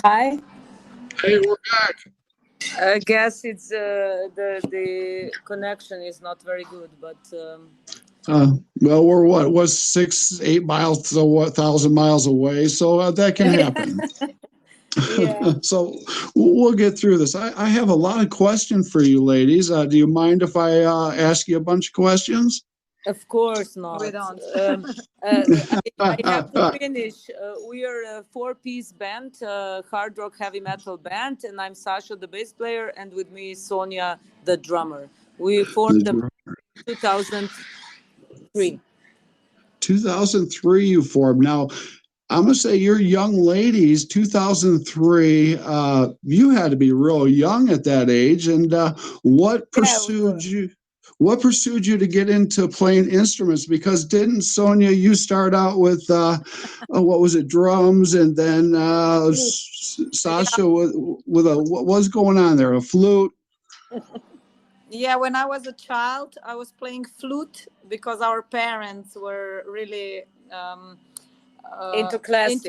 Hi. Hey, we're back. I guess it's the connection is not very good, but Well, we're what was 6, 8 miles, so what 1,000 miles away, so that can happen. yeah, So we'll get through this. I have a lot of questions for you, ladies. Do you mind if I ask you a bunch of questions? of course We not. don't. I have to finish. We are a four-piece band, hard rock heavy metal band, and I'm Sasha, the bass player, and with me is Sonja, the drummer. We formed the 2003. 2003 you formed. Now, I'm going to say you're young ladies, 2003. You had to be real young at that age. And what pursued you? What pursued you to get into playing instruments? Because didn't Sonja, you start out with what was it, drums, and then Sasha with a what was going on there, a flute? Yeah, when I was a child, I was playing flute because our parents were really Into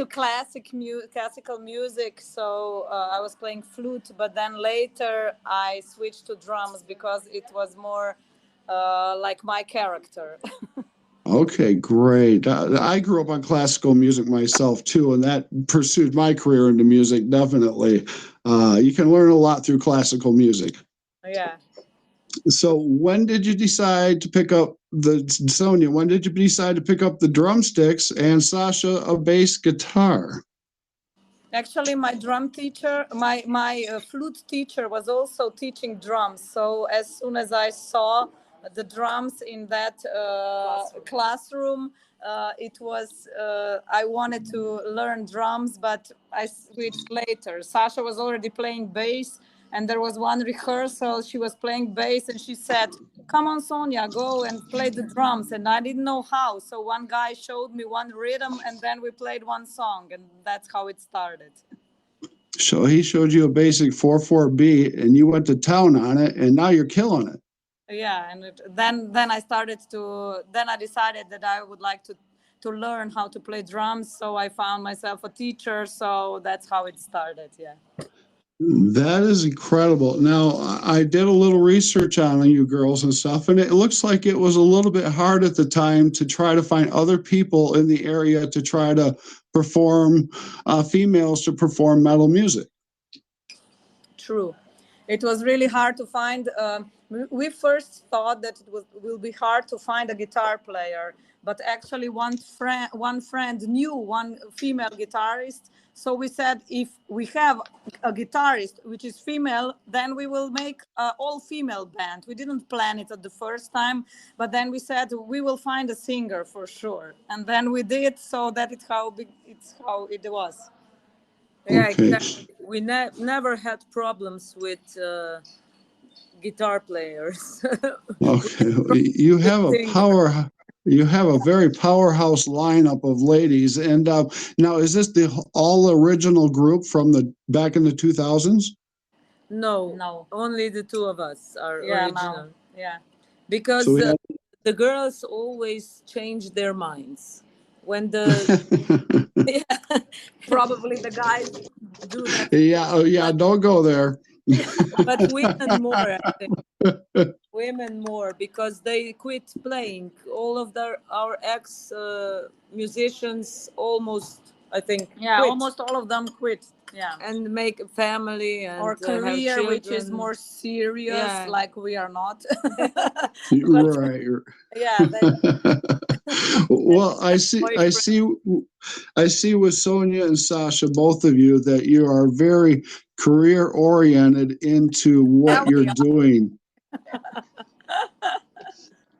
classical music. So I was playing flute, but then later I switched to drums because it was more like my character. Okay, great. I grew up on classical music myself too, and that pursued my career into music. Definitely, you can learn a lot through classical music. Yeah. So, when did you decide to pick up Sonja? When did you decide to pick up the drumsticks and Sasha a bass guitar? Actually, my drum teacher, my flute teacher was also teaching drums. So as soon as I saw the drums in that classroom, it was I wanted to learn drums, but I switched later. Sasha was already playing bass, and there was one rehearsal. She was playing bass, and she said, "Come on, Sonja, go and play the drums." And I didn't know how. So one guy showed me one rhythm, and then we played one song, and that's how it started. So he showed you a basic 4/4 beat, and you went to town on it, and now you're killing it. Yeah, and then I started to. Then I decided that I would like to learn how to play drums. So I found myself a teacher. So that's how it started. Yeah. That is incredible. Now, I did a little research on you girls and stuff, and it looks like it was a little bit hard at the time to try to find other people in the area to try to perform, females to perform metal music. True. It was really hard to find. We first thought that will be hard to find a guitar player, but actually one friend knew one female guitarist. So we said, if we have a guitarist which is female, then we will make an all-female band. We didn't plan it at the first time, but then we said we will find a singer for sure, and then we did. So that it's how it was. Yeah, Okay. exactly. We never had problems with guitar players. Okay. You have a power. You have a very powerhouse lineup of ladies. And now, is this the all original group from the back in the 2000s? No, only the two of us are original. Now. Yeah. Because So the girls always change their minds when the Yeah, probably the guys do that. yeah, don't go there. but women more, I think. Women more, because they quit playing. All of our ex musicians almost, I think, Yeah, quit almost all of them quit. Yeah. and make a family and Or have career, which is children. more serious, Yeah. like we are not. Right. Yeah. Well, I see with Sonja and Sasha, both of you, that you are very career oriented into what Yeah, you're doing.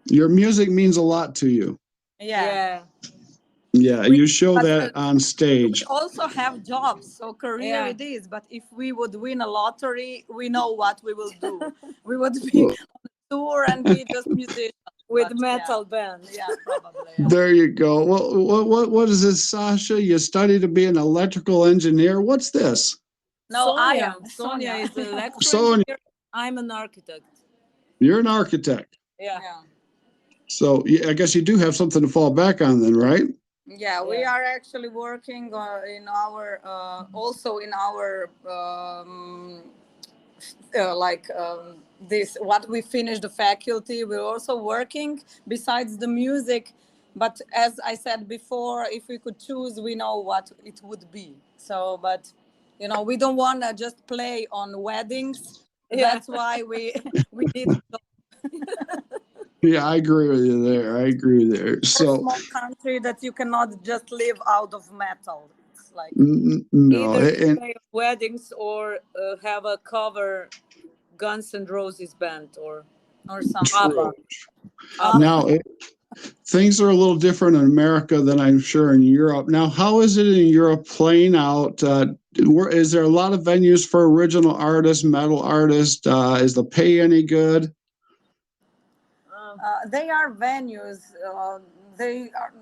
Your music means a lot to you. Yeah. Yeah, you show that on We stage. also have jobs, so career Yeah. it is. But if we would win a lottery, we know what we will do. We would be on tour and be just musicians. with But, metal band. Yeah, probably. Yeah. There you go. Well, what is this, Sasha? You study to be an electrical engineer. What's this? No, I Sonja. am. Sonja is an electrical Sonja. engineer. I'm an architect. You're an architect. Yeah. Yeah. So I guess you do have something to fall back on then, right? Yeah, we are actually working in our also in our this what we finished the faculty. We're also working besides the music, but as I said before, if we could choose, we know what it would be. So, but we don't want to just play on weddings. That's why we we need Yeah, I agree with you there. I agree there. a So, small country that you cannot just live out of metal. It's like no, Either and play weddings or have a cover Guns N' Roses band or something. ABBA. true. Now, things are a little different in America than I'm sure in Europe. Now, how is it in Europe playing out? Is there a lot of venues for original artists, metal artists? Is the pay any good? They are venues. They are.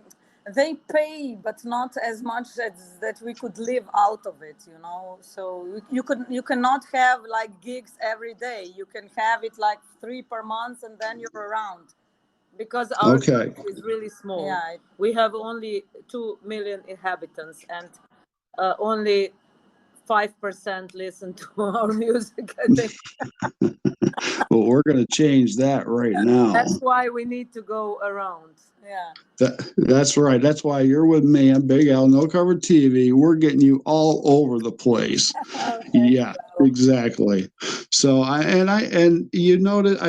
They pay, but not as much as that we could live out of it. So you cannot have like gigs every day. You can have it like 3 per month, and then you're around. Because our Okay. country is really small. Yeah. We have only 2 million inhabitants, and only 5% listen to our music, I think. Well, we're going to change that right now. That's why we need to go around. Yeah. That's right. That's why you're with me. I'm Big Al, No Cover TV. We're getting you all over the place. Okay. Yeah, exactly. So I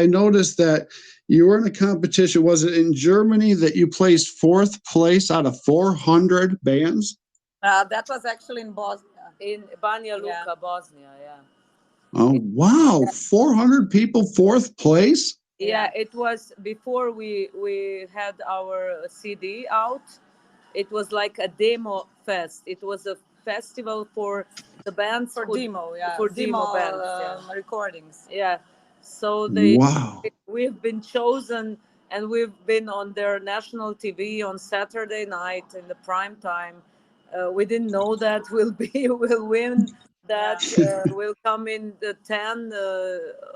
noticed that you were in a competition. Was it in Germany that you placed 4th place out of 400 bands? That was actually in Bosnia. In Banja Luka, Bosnia, yeah. Oh, wow. 400 people, 4th place? Yeah, it was before we had our CD out. It was like a demo fest. It was a festival for the bands For demo bands, recordings. Yeah. So Wow. we've been chosen, and we've been on their national TV on Saturday night in the prime time. We didn't know that we'll win. That will come in the 10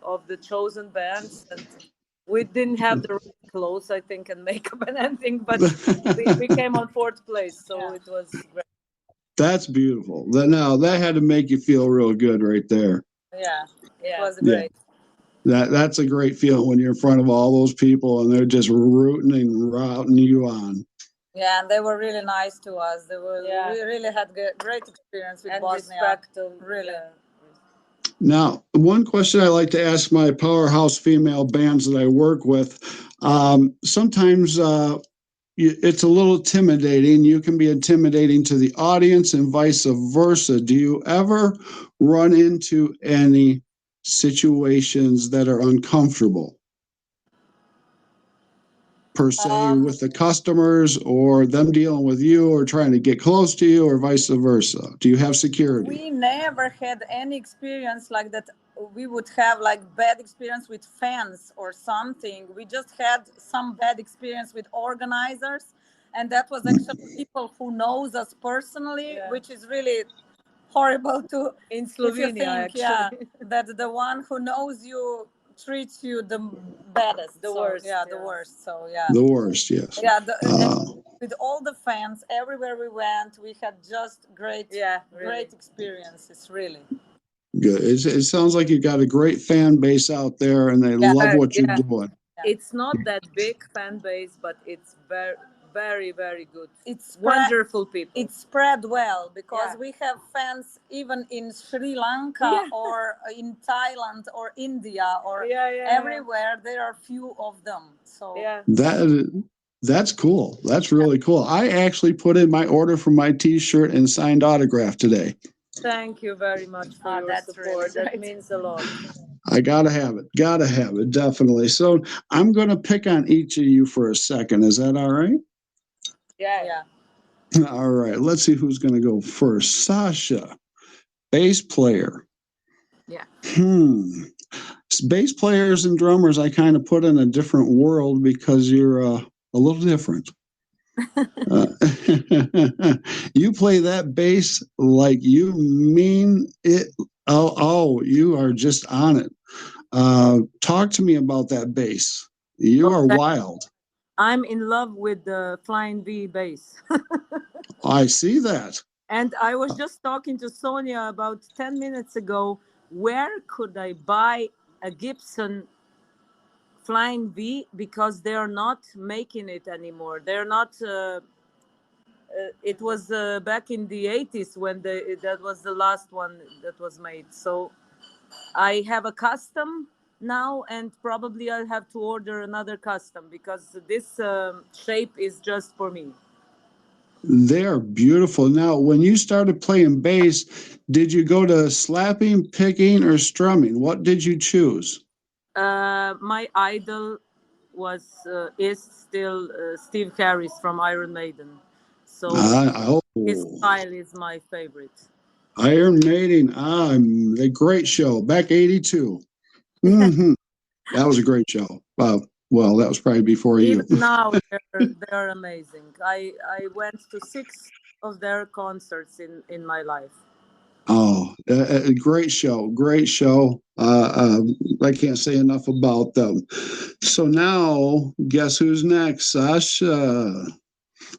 of the chosen bands, and we didn't have the right clothes, I think, and makeup and anything, but we came on 4th place, so it was great. That's beautiful. Now that had to make you feel real good right there. Yeah, it was great. That's a great feeling when you're in front of all those people and they're just rooting and routing you on. Yeah, and they were really nice to us. We really had great experience with Bosnia. Really. Now, one question I like to ask my powerhouse female bands that I work with, sometimes it's a little intimidating. You can be intimidating to the audience and vice versa. Do you ever run into any situations that are uncomfortable? Per se, with the customers, or them dealing with you, or trying to get close to you, or vice versa? Do you have security? We never had any experience like that. We would have like bad experience with fans or something. We just had some bad experience with organizers, and that was actually people who knows us personally, which is really horrible to in Slovenia. Think, that the one who knows you treats you the baddest, the worst. Yeah, the worst. So the worst. Yes. Yeah, with all the fans, everywhere we went, we had just great experiences. Really good. It sounds like you got a great fan base out there, and they love what you're doing. It's not that big fan base, but it's very, very, very good. It's wonderful people. It spread well because we have fans even in Sri Lanka or in Thailand or India or everywhere. There are few of them. So that's cool. That's really cool. I actually put in my order for my T-shirt and signed autograph today. Thank you very much for your support. Really that means a lot. I gotta have it. Gotta have it. Definitely. So I'm going to pick on each of you for a second. Is that all right? Yeah. All right. Let's see who's going to go first. Sasha, bass player. Yeah. Bass players and drummers, I kind of put in a different world because you're a little different. You play that bass like you mean it. Oh, you are just on it. Talk to me about that bass. You are wild. I'm in love with the Flying V bass. I see that. And I was just talking to Sonia about 10 minutes ago. Where could I buy a Gibson Flying V? Because they're not making it anymore. They're not. It was back in the 80s when that was the last one that was made. So I have a custom now, and probably I'll have to order another custom because this shape is just for me. They are beautiful. Now, when you started playing bass, did you go to slapping, picking, or strumming? What did you choose? My idol is still Steve Harris from Iron Maiden. So his Oh, style is my favorite. Iron Maiden. A great show back '82. Hmm. That was a great show. Well, that was probably before you. Even now, they're amazing. I went to 6 of their concerts in my life. Oh, a great show. Great show. I can't say enough about them. So now, guess who's next? Sasha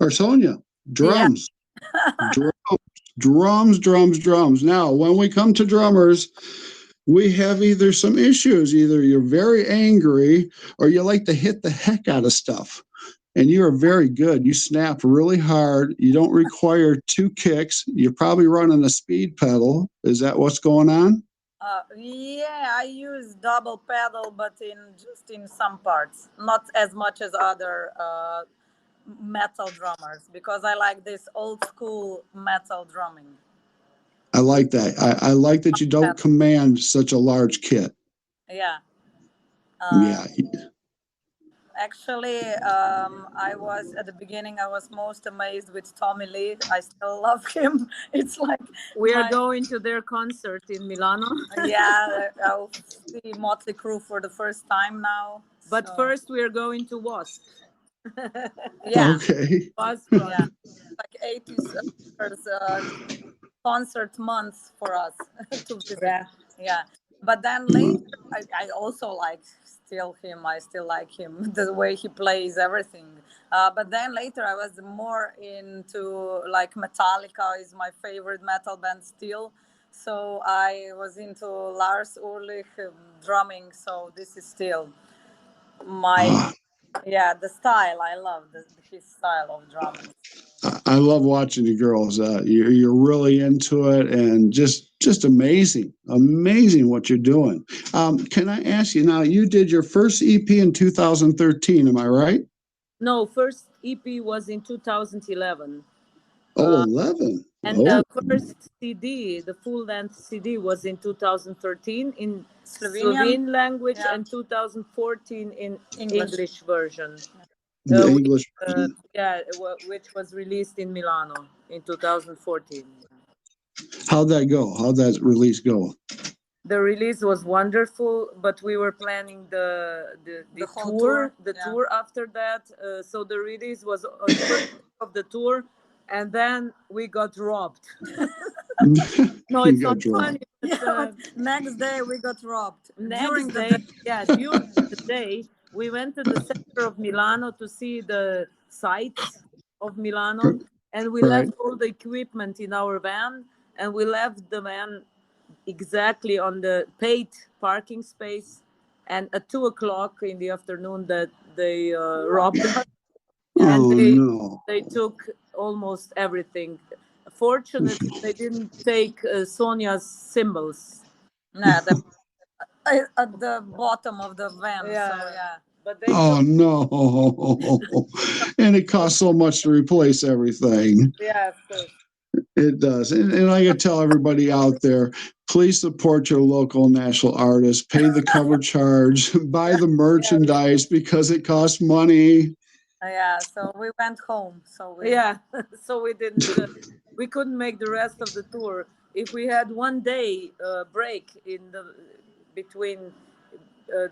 or Sonja? Drums. Drums, drums, drums, drums. Now, when we come to drummers, we have either some issues. Either you're very angry or you like to hit the heck out of stuff. And you are very good. You snap really hard. You don't require 2 kicks. You're probably running a speed pedal. Is that what's going on? Yeah, I use double pedal, but just in some parts, not as much as other metal drummers, because I like this old school metal drumming. I like that. I like that you don't command such a large kit. Yeah. Yeah. Actually, I was at the beginning. I was most amazed with Tommy Lee. I still love him. It's like we are going to their concert in Milano. Yeah, I'll see Motley Crue for the first time now. But first, we are going to Wasp. Yeah. Okay. Wasp. Yeah. Like 80s concert month for us to visit. Yeah. But then later, I also like him. I still like him, the way he plays everything. But then later, I was more into like Metallica is my favorite metal band still. So I was into Lars Ulrich drumming. So this is still my the style. I love his style of drumming. I love watching you girls. You're really into it, and just amazing what you're doing. Can I ask you now? You did your first EP in 2013. Am I right? No, first EP was in 2011. Oh, 11. And the first CD, the full-length CD, was in 2013 in Slovene language and 2014 in English version. The English version. Which was released in Milano in 2014. How'd that go? How'd that release go? The release was wonderful, but we were planning the tour after that. So the release was on the first of the tour, and then we got robbed. No, it's not funny. But, next day we got robbed. During the day, we went to the center of Milano to see the sights of Milano, and we left all the equipment in our van, and we left the van exactly on the paid parking space, and at 2:00 in the afternoon that they robbed us. And they took almost everything. Fortunately, they didn't take Sonia's cymbals. Nah, at the bottom of the van. But they no. And it costs so much to replace everything. Yeah, of course. It does. And I can tell everybody out there, please support your local national artists, pay the cover charge, buy the merchandise because it costs money. So we went home. So we didn't. We couldn't make the rest of the tour. If we had one day break in the between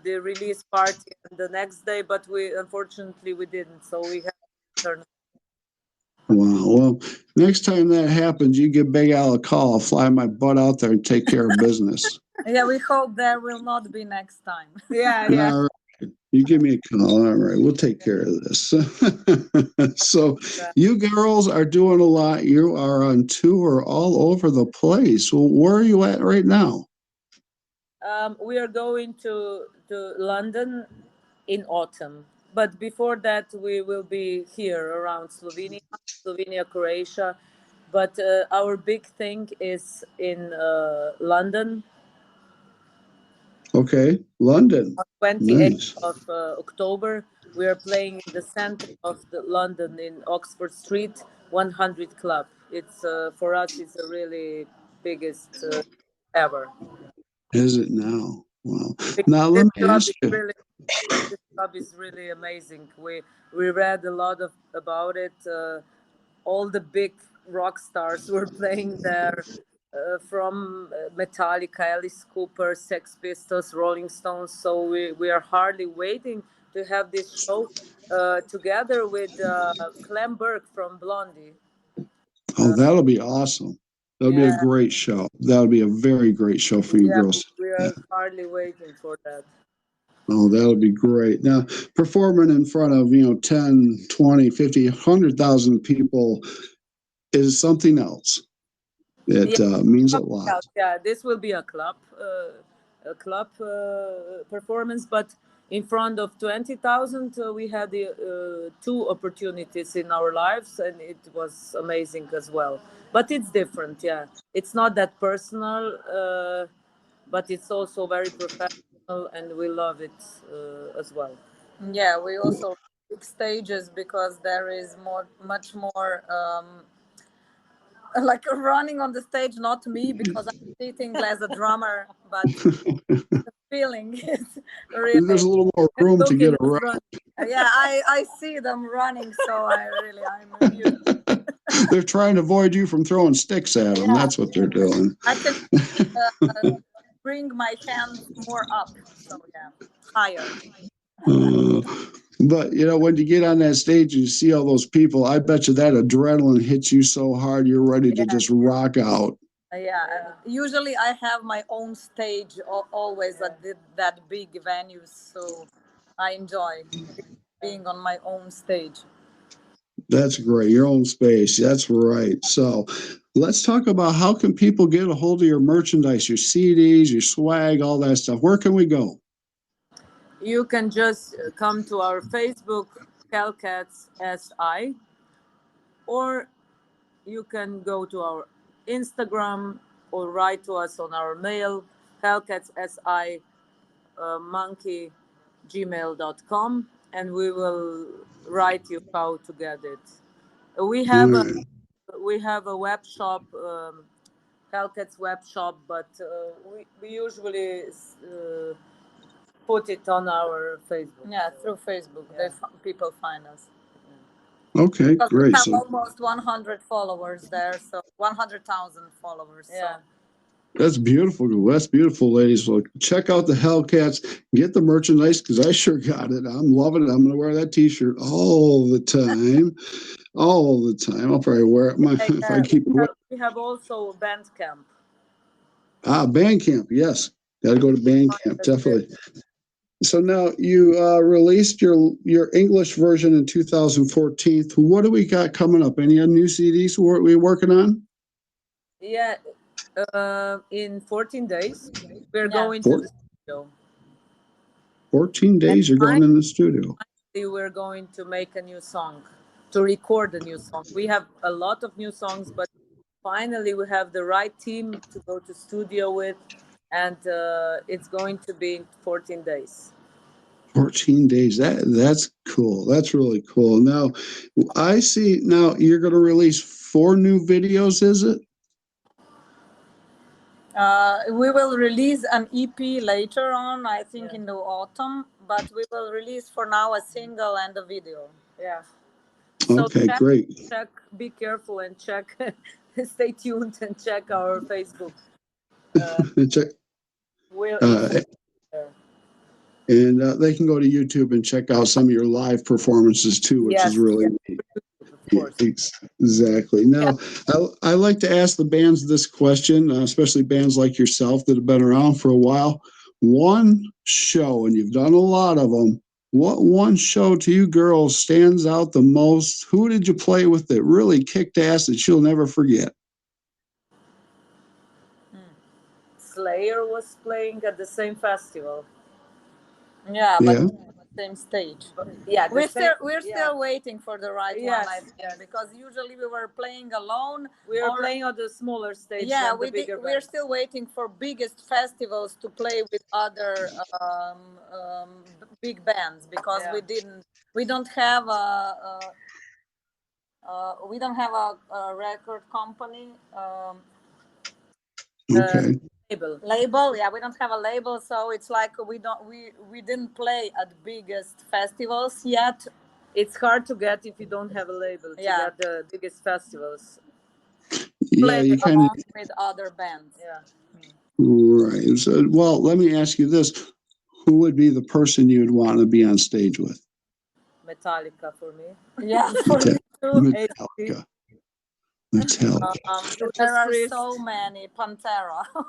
the release party and the next day, but unfortunately we didn't. So we had to turn. Wow. Well, next time that happens, you give Big Al a call. I'll fly my butt out there and take care of business. Yeah, we hope there will not be next time. Yeah. All right. You give me a call. All right, we'll take care of this. So you girls are doing a lot. You are on tour all over the place. Well, where are you at right now? We are going to London in autumn. But before that, we will be here around Slovenia, Croatia. But our big thing is in London Okay, London. on 28th Nice. of October. We are playing in the center of the London in Oxford Street, 100 Club. It's for us, it's a really biggest ever. Is it now? Wow. Because Now let this me club ask is you. really this club is really amazing. We read a lot of about it. All the big rock stars were playing there, from Metallica, Alice Cooper, Sex Pistols, Rolling Stones. So we are hardly waiting to have this show together with Clem Burke from Blondie. Oh, that'll be awesome. That'll be a Yeah, great show. That'll be a very great show for you yeah, girls. we Yeah. are hardly waiting for that. Oh, that'll be great. Now, performing in front of, 10, 20, 50, 100,000 people is something else. It Yeah, means a lot. yeah. This will be a club performance, but in front of 20,000, we had the two opportunities in our lives, and it was amazing as well. But it's different, yeah. It's not that personal, but it's also very professional, and we love it as well. Yeah, we also big stages because there is much more like running on the stage. Not me because I'm sitting as a drummer, but the feeling is There's really. a little more room to Looking get is around. run. Yeah, I see them running, so I'm amused. They're trying to avoid you from throwing sticks at them. Yeah, That's what they're doing. I can bring my hands more up, so yeah, higher. Uh, but when you get on that stage and you see all those people, I bet you that adrenaline hits you so hard you're ready to Yeah, just rock out. yeah. Usually, I have my own stage always at that big venues, so I enjoy being on my own stage. That's great. Your own space. That's right. So let's talk about how can people get a hold of your merchandise, your CDs, your swag, all that stuff. Where can we go? You can just come to our Facebook, HELLCATS SI, or you can go to our Instagram or write to us on our mail, HELLCATSSI monkey gmail.com, and we will write you how to get it. We All have a right. we have a web shop, Hellcats web shop, but we usually put it on our Facebook. Yeah, through Facebook, people find us Okay, because we great. have So almost 100 followers there, so 100,000 followers. Yeah. So that's beautiful. That's beautiful, ladies. So check out the Hellcats. Get the merchandise because I sure got it. I'm loving it. I'm going to wear that T-shirt all the time. All the time. I'll probably wear it if I keep it. We have also Bandcamp. Bandcamp. Yes, got to go to Bandcamp. Definitely. So now you released your English version in 2014. What do we got coming up? Any new CDs we working on? Yeah, in 14 days, we're going to Four, the studio. 14 And days you're going in the studio. finally, we're going to make a new song, to record a new song. We have a lot of new songs, but finally we have the right team to go to studio with, and it's going to be in 14 days. 14 days. That's cool. That's really cool. Now, I see now you're going to release 4 new videos, is it? we will release an EP later on, I think in the autumn, but we will release for now a single and a video. Yeah. So Okay, great. check, be careful and check, stay tuned and check our Facebook. Check, We'll and they can go to YouTube and check out some of your live performances too, which is really neat. of course. Exactly. Now, I like to ask the bands this question, especially bands like yourself that have been around for a while. One show, and you've done a lot of them, what one show to you girls stands out the most? Who did you play with that really kicked ass that you'll never forget? Slayer was playing at the same festival. Yeah, Yeah. but same stage. Yeah, We're still waiting for the right Yes, one, I think, because usually we were playing alone. we are playing on the smaller stage. Yeah, than the bigger we're bands. still waiting for biggest festivals to play with other big bands, because we don't have a record company. Okay. Label, yeah, we don't have a label, so it's like we didn't play at biggest festivals yet. It's hard to get if you don't have a label to get the biggest festivals. Yeah, you kind of with other bands. Yeah. Right. So, well, let me ask you this: who would be the person you'd want to be on stage with? Metallica for me. Yeah, for me too. Metallica. Metallica. There are so many. Pantera. I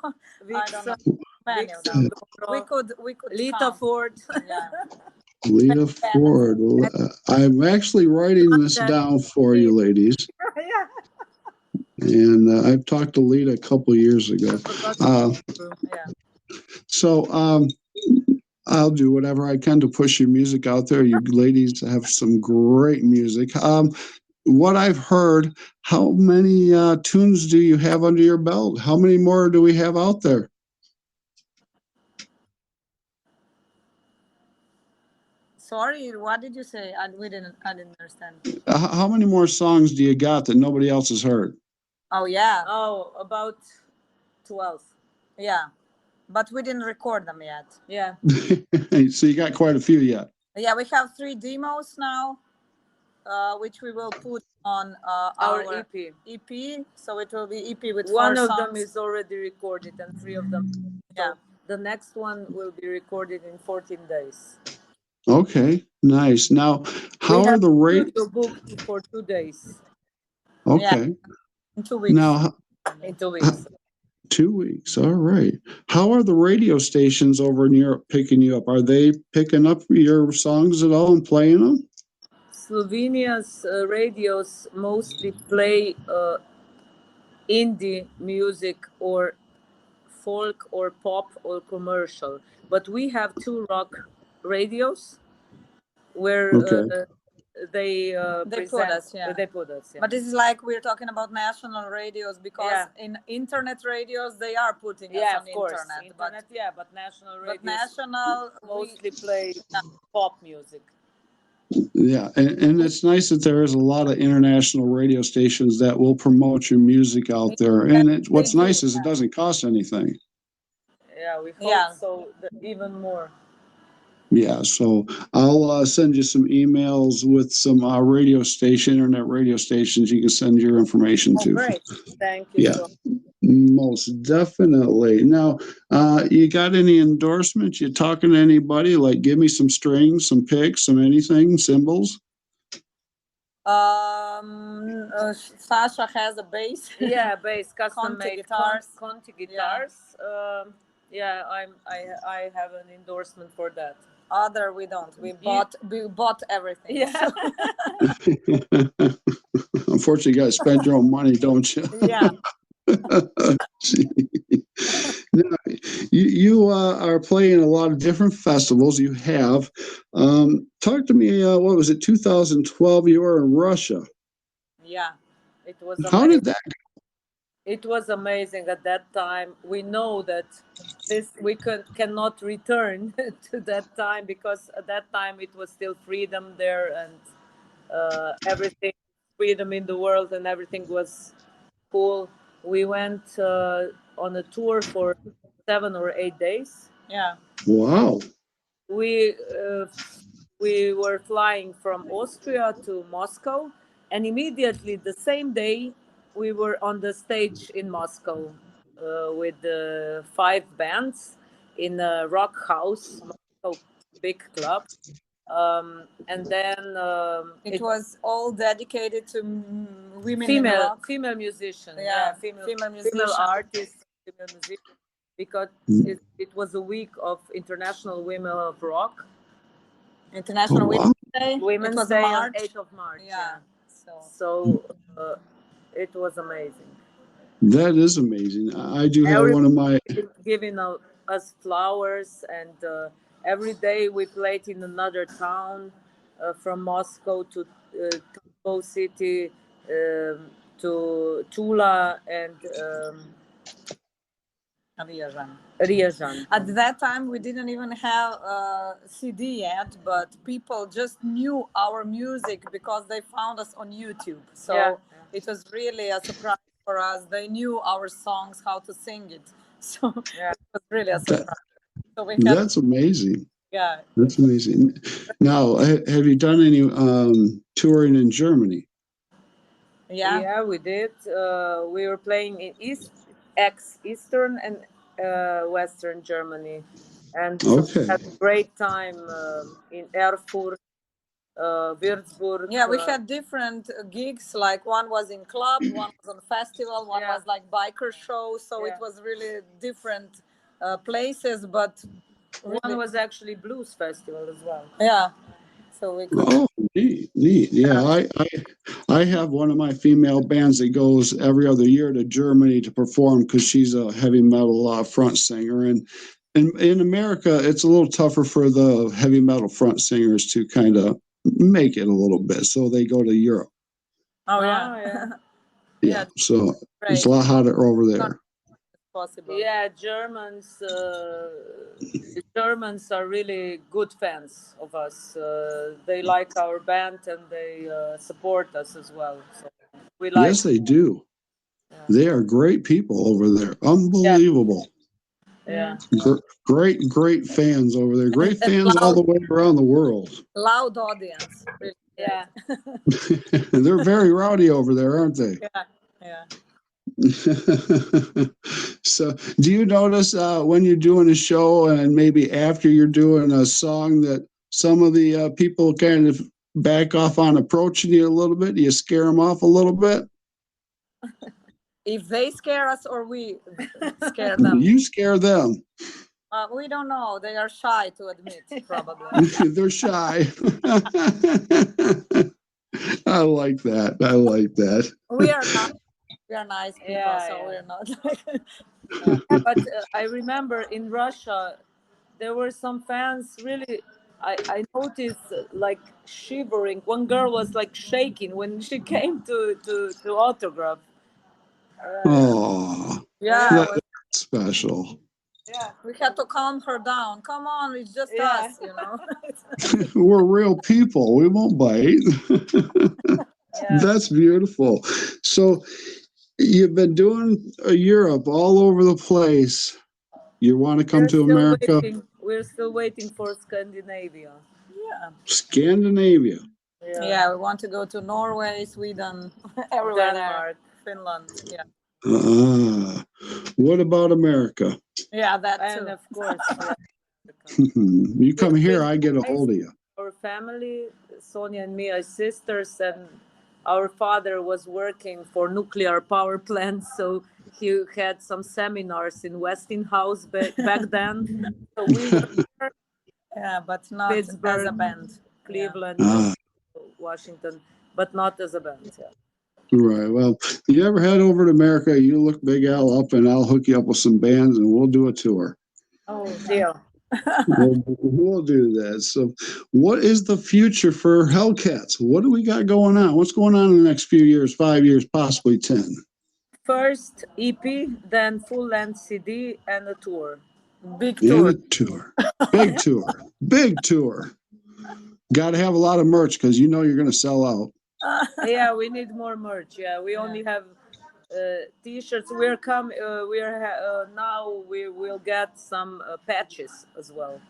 don't know. Many of them. We could Lita count. Ford. Yeah. Lita Ford. Well, I'm actually writing this down for you, ladies. Yeah. And I've talked to Lita a couple years ago. So I'll do whatever I can to push your music out there. You ladies have some great music. What I've heard, how many tunes do you have under your belt? How many more do we have out there? Sorry, what did you say? I didn't understand. How many more songs do you got that nobody else has heard? Oh, yeah. Oh, about 12. Yeah. But we didn't record them yet. Yeah. So you got quite a few yet. Yeah, we have 3 demos now, which we will put on our EP. EP. So it will be EP with 1 4 of songs. them is already recorded and 3 of them. So the next one will be recorded in 14 days. Okay, nice. Now, how are the radio booked for 2 days? Okay. Yeah. In 2 weeks. Now, in 2 weeks. 2 weeks. All right. How are the radio stations over in Europe picking you up? Are they picking up your songs at all and playing them? Slovenia's radios mostly play indie music or folk or pop or commercial, but we have 2 rock radios where they put us, they put us. But this is like we're talking about national radios, because in internet radios they are putting us on internet. But national radios mostly play pop music. Yeah, and it's nice that there is a lot of international radio stations that will promote your music out there. And what's nice is it doesn't cost anything. Yeah, we hope so, even more. Yeah, so I'll send you some emails with some internet radio stations you can send your information to. Great, thank you. Yeah, most definitely. Now, you got any endorsements? You talking to anybody? Like, give me some strings, some picks, some anything, cymbals? Sasha has a bass. Yeah, bass, custom made guitars. Conti guitars. I have an endorsement for that. Other we don't. We bought everything. Yeah. Unfortunately, you got to spend your own money, don't you? Yeah. Now, you are playing a lot of different festivals. You have. Talk to me. What was it? 2012. You were in Russia. Yeah, it was amazing. How did that go? It was amazing at that time. We know that we cannot return to that time, because at that time it was still freedom there, and everything, freedom in the world, and everything was cool. We went on a tour for 7 or 8 days. Yeah. Wow. We were flying from Austria to Moscow, and immediately the same day we were on the stage in Moscow with 5 bands in a rock house, Moscow big club. And then it was all dedicated to women, female musicians, female artists, female musicians, because it was a week of International Women of Rock. International wow. Women's Day. It Women's was Day on March. 8th of March. Yeah. So it was amazing. That is amazing. I do have Every one of my. giving us flowers, and every day we played in another town, from Moscow to Tokyo City, to Tula, and Ryazan. At that time, we didn't even have a CD yet, but people just knew our music because they found us on YouTube. So Yeah. it was really a surprise for us. They knew our songs, how to sing it. So Yeah. it was really a That, surprise. So we had, that's amazing. yeah. That's amazing. Now, have you done any touring in Germany? Yeah. Yeah, we did. We were playing in Eastern and Western Germany, and Okay. had a great time in Erfurt, Würzburg. Yeah, we had different gigs. Like one was in club, one was on festival, one Yeah. was like biker show. So Yeah. it was really different places, but One really, was actually blues festival as well. yeah. So we could. Oh, neat, neat. Yeah, I have one of my female bands that goes every other year to Germany to perform because she's a heavy metal front singer, and in America it's a little tougher for the heavy metal front singers to kind of make it a little bit, so they go to Europe. Oh yeah. yeah. Yeah, so it's Great. a lot hotter over there. Possible. Yeah, Germans are really good fans of us. They like our band, and they support us as well. So we like. Yes, they do. They are great people over there. Unbelievable. Yeah. Great, great fans over there. Great And fans all the way around the world. loud audience. Really. Yeah. They're very rowdy over there, aren't they? Yeah. Yeah. So, do you notice when you're doing a show and maybe after you're doing a song that some of the people kind of back off on approaching you a little bit? Do you scare them off a little bit? If they scare us or we scare them, You scare them. we don't know. They are shy to admit, probably. They're shy. I like that. I like that. We are not. We are nice people, Yeah, so yeah. we're not. But I remember in Russia, there were some fans really. I noticed like shivering. One girl was like shaking when she came to autograph. Oh, Yeah, that's special. Yeah. we had to calm her down. Come on, it's just Yeah. us, you know. We're real people. We won't bite. Yeah. That's beautiful. So you've been doing Europe all over the place. You want to come to America? We're still waiting for Scandinavia. Yeah. Scandinavia. Yeah, we want to go to Norway, Sweden, everywhere Denmark. there. Finland. Yeah. What about America? Yeah, that And too. of course, You come here, I get a hold of you. our family, Sonia and me, are sisters, and our father was working for nuclear power plants, so he had some seminars in Westinghouse back then. So we were Yeah, but not as Pittsburgh, a band. Cleveland, Ah, Washington, but not as a band. Yeah. right. Well, you ever head over to America, you look Big Al up and I'll hook you up with some bands and we'll do a tour. Oh, deal. We'll do that. So, what is the future for Hellcats? What do we got going on? What's going on in the next few years, 5 years, possibly 10? First EP, then full length CD, and a tour. Big And tour. a tour. Big tour. Big tour. Got to have a lot of merch because you know you're going to sell out. Yeah, we need more merch. Yeah, we only have t-shirts. Now we will get some patches as well.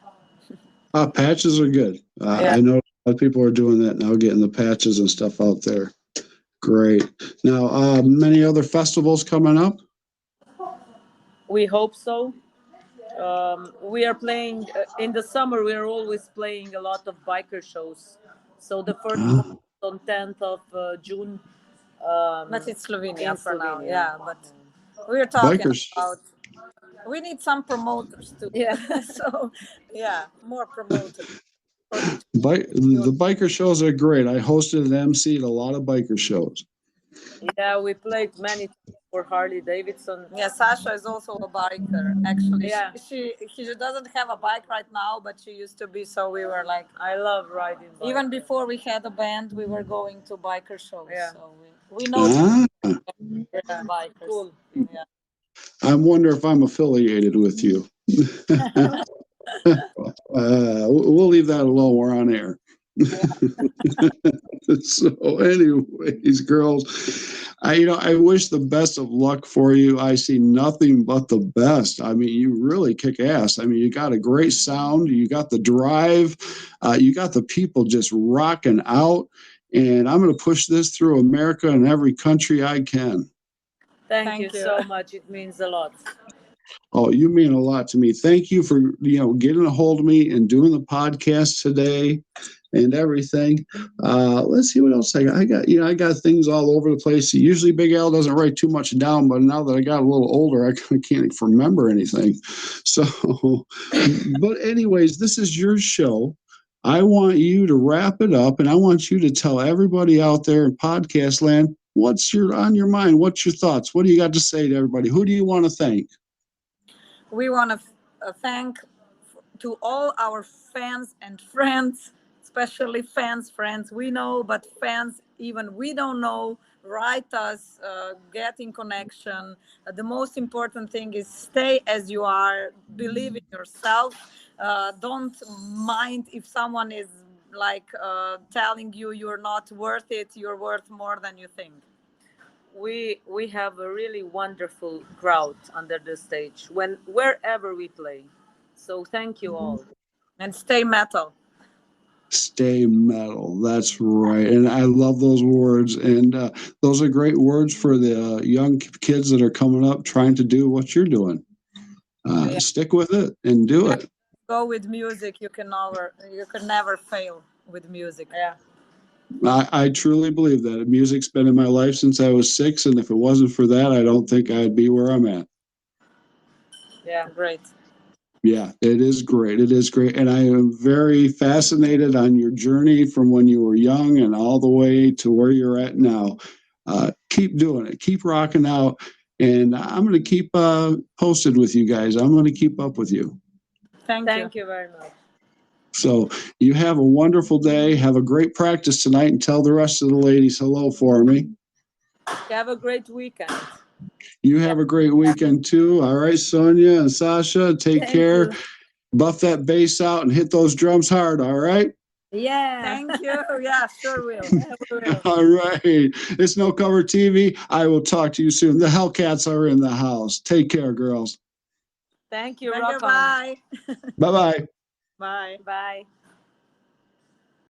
Patches are good. Yeah. I know a lot of people are doing that now, getting the patches and stuff out there. Great. Now, many other festivals coming up? We hope so. We are playing in the summer. We are always playing a lot of biker shows. So the first one is on 10th of June. But it's Slovenia in for now. Slovenia. Yeah, but we're talking Bikers. about. We need some promoters too. Yeah. So, yeah, more promoters for each The biker shows are great. I hosted and emceed a lot of biker shows. Yeah, we played many times for Harley Davidson. Yeah, Sasha is also a biker. Actually, Yeah. she doesn't have a bike right now, but she used to be. So we were like, I love riding bike. even before we had a band, we were going to biker shows. Yeah. So we know Yeah. bikers. Cool. Yeah. I wonder if I'm affiliated with you. We'll leave that alone. We're on air. So, anyways, girls, I wish the best of luck for you. I see nothing but the best. I mean, you really kick ass. I mean, you got a great sound. You got the drive. You got the people just rocking out. And I'm going to push this through America and every country I can. Thank you so much. It means a lot. Oh, you mean a lot to me. Thank you for, getting a hold of me and doing the podcast today and everything. Let's see what else I got. I got things all over the place. Usually Big Al doesn't write too much down, but now that I got a little older, I can't remember anything. So, but anyways, this is your show. I want you to wrap it up, and I want you to tell everybody out there in podcast land what's on your mind. What's your thoughts? What do you got to say to everybody? Who do you want to thank? We want to thank to all our fans and friends, especially friends we know, but fans even we don't know. Write us, get in connection. The most important thing is stay as you are, believe in yourself. Don't mind if someone is like telling you you're not worth it. You're worth more than you think. We have a really wonderful crowd under the stage wherever we play. So thank you all. And stay metal. Stay metal. That's right. And I love those words. And those are great words for the young kids that are coming up trying to do what you're doing. Stick with it and do it. Go with music. You can never fail with music. Yeah. I truly believe that. Music's been in my life since I was 6, and if it wasn't for that, I don't think I'd be where I'm at. Yeah, great. Yeah, it is great. It is great. And I am very fascinated on your journey from when you were young and all the way to where you're at now. Keep doing it. Keep rocking out. And I'm going to keep posted with you guys. I'm going to keep up with you. Thank you very much. So you have a wonderful day. Have a great practice tonight and tell the rest of the ladies hello for me. Have a great weekend. You have a great weekend too. All right, Sonja and Sasha, take care. You. Buff that bass out and hit those drums hard. All right. Yeah. Thank you. Yeah, sure will. All right. It's No Cover TV. I will talk to you soon. The HELLCATS are in the house. Take care, girls. Thank you. Bye. Bye-bye. Bye. Bye.